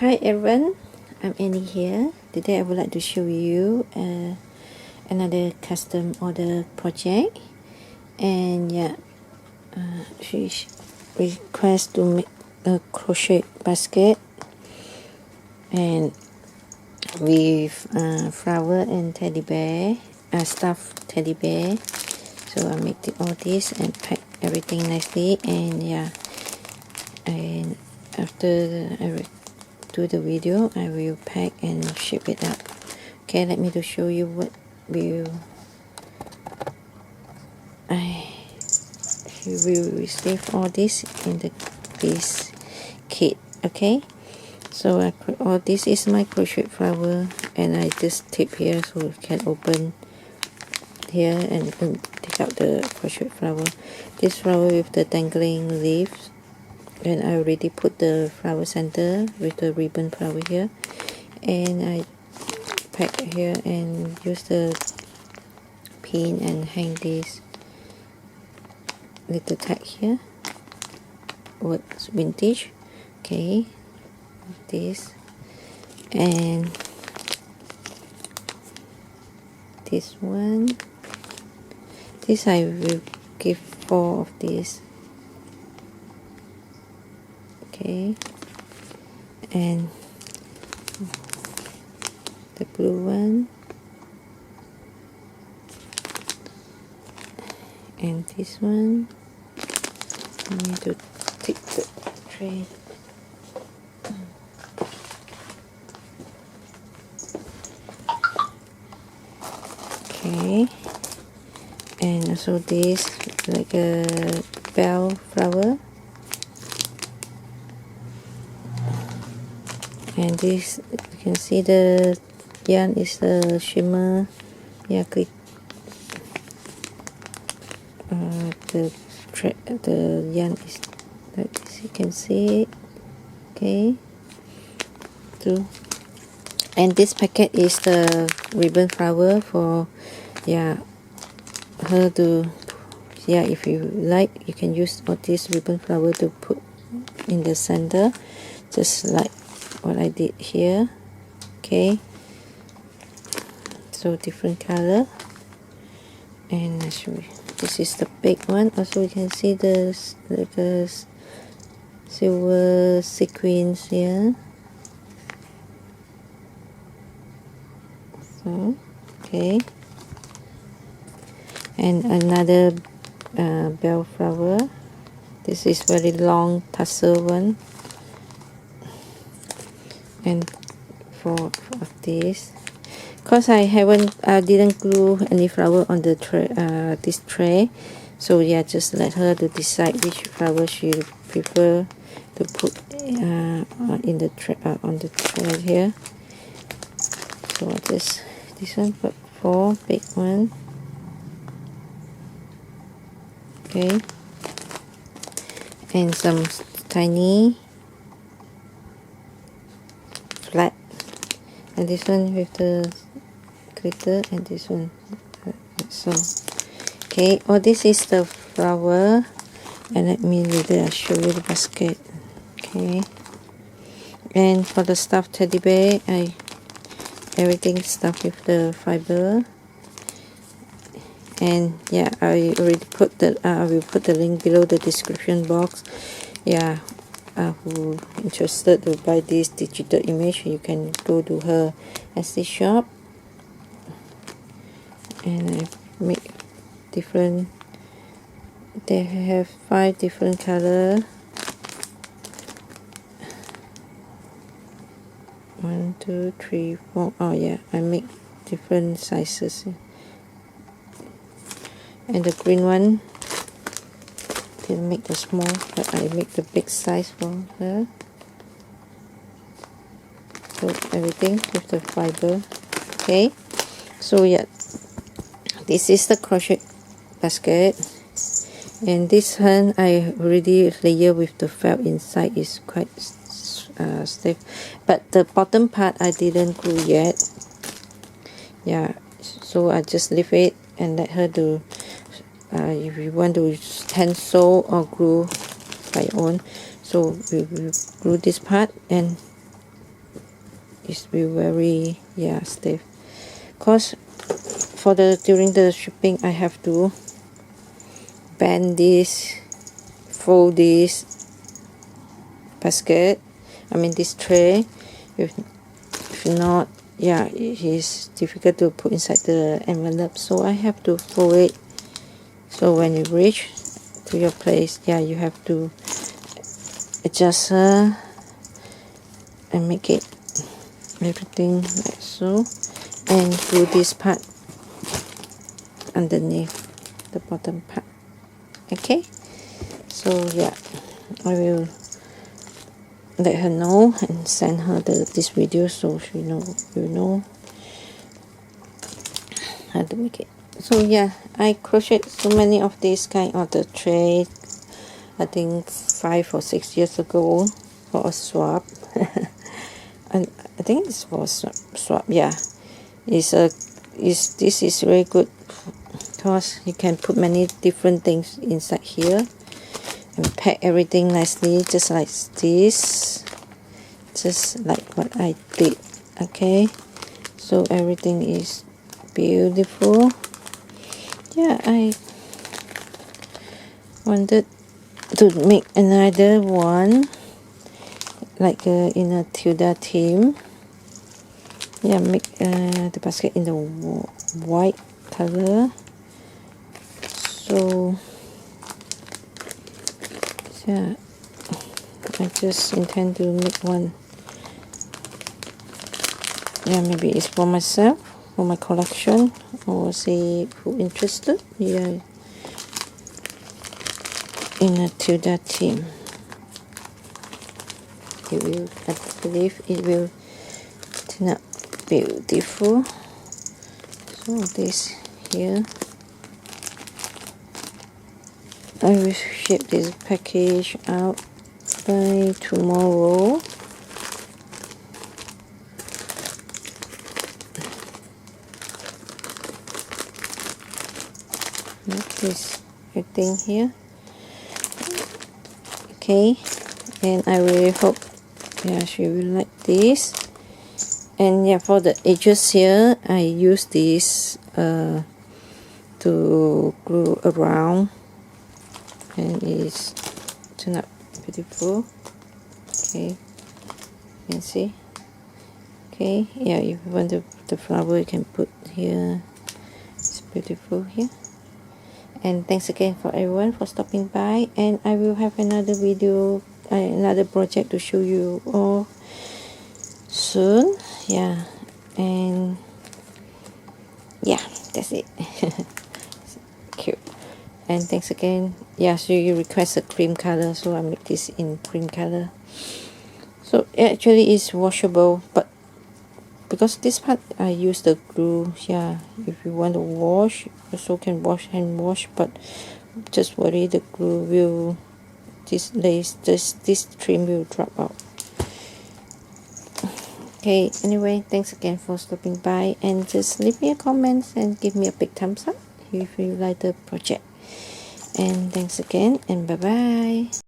Hi everyone, I'm Annie here. Today I would like to show you another custom order project, and she requests to make a crochet basket and with flower and teddy bear, stuffed teddy bear. So I make all this and pack everything nicely, and and after I do the video, I will pack and ship it up. Okay, let me to show you what will you will receive all this in this kit. Okay, so all this is my crochet flower, and I just tip here so you can open here and take out the crochet flower. This flower with the dangling leaves, and I already put the flower center with the ribbon flower here, and I pack here and use the pin and hang this little tag here, what's vintage. Okay, this and this one, this I will give 4 of these. Okay, and the blue one, and this one. I need to take the tray. Okay, and also this like a bell flower, and this you can see the yarn is the shimmer. Click the yarn is like this, you can see it. Okay, and this packet is the ribbon flower for her to if you like, you can use all this ribbon flower to put in the center, just like what I did here. Okay, so different color, and I show you. This is the big one. Also you can see the silver sequins here. So okay, and another bell flower. This is very long tassel one, and 4 of this. Because I didn't glue any flower on the tray, this tray, so just let her to decide which flower she prefer to put in the tray, on the tray here. So this one, but 4 big one. Okay, and some tiny flat, and this one with the glitter, and this one so. Okay, all this is the flower, and let me later show you the basket. Okay, and for the stuffed teddy bear, everything stuffed with the fiber. And I already put the I will put the link below the description box. Who interested to buy this digital image, you can go to her Etsy shop, and I make different. They have 5 different color. 1, 2, 3, 4. Oh yeah, I make different sizes. And the green one, didn't make the small, but I make the big size for her. So everything with the fiber. Okay, so this is the crochet basket, and this one I already layer with the felt inside. Is quite stiff, but the bottom part I didn't glue yet. So I just leave it and let her do. If you want to hand sew or glue by your own, so we will glue this part, and it's be very stiff, cause for the during the shipping I have to bend this, fold this basket, I mean this tray. If not, it is difficult to put inside the envelope, so I have to fold it. So when you reach to your place, you have to adjust her and make it everything like so, and do this part underneath the bottom part. Okay, so I will let her know and send her this video so she know how to make it. So I crocheted so many of these kind of the tray, I think 5 or 6 years ago, for a swap. And I think this was swap. This is very good because you can put many different things inside here and pack everything nicely, just like this, just like what I did. Okay, so everything is beautiful. I wanted to make another one like in a Tilda theme. Make the basket in the white color. So I just intend to make one. Maybe it's for myself, for my collection, or see who interested. In a Tilda theme. I believe it will turn out beautiful. So this here, I will ship this package out by tomorrow. This everything here. Okay, and I really hope she will like this. And for the edges here, I use this to glue around, and it's turned out beautiful. Okay, you can see. Okay, if you want the flower, you can put here. It's beautiful here. And thanks again for everyone for stopping by, and I will have another video, another project to show you all soon. And that's it. Cute. And thanks again. So you request a cream color, so I make this in cream color. So actually it's washable, but because this part I use the glue. If you want to wash, also can wash, hand wash, but just worry the glue will, this trim will drop out. Okay, anyway, thanks again for stopping by, and just leave me a comment and give me a big thumbs up if you like the project. And thanks again, and bye bye.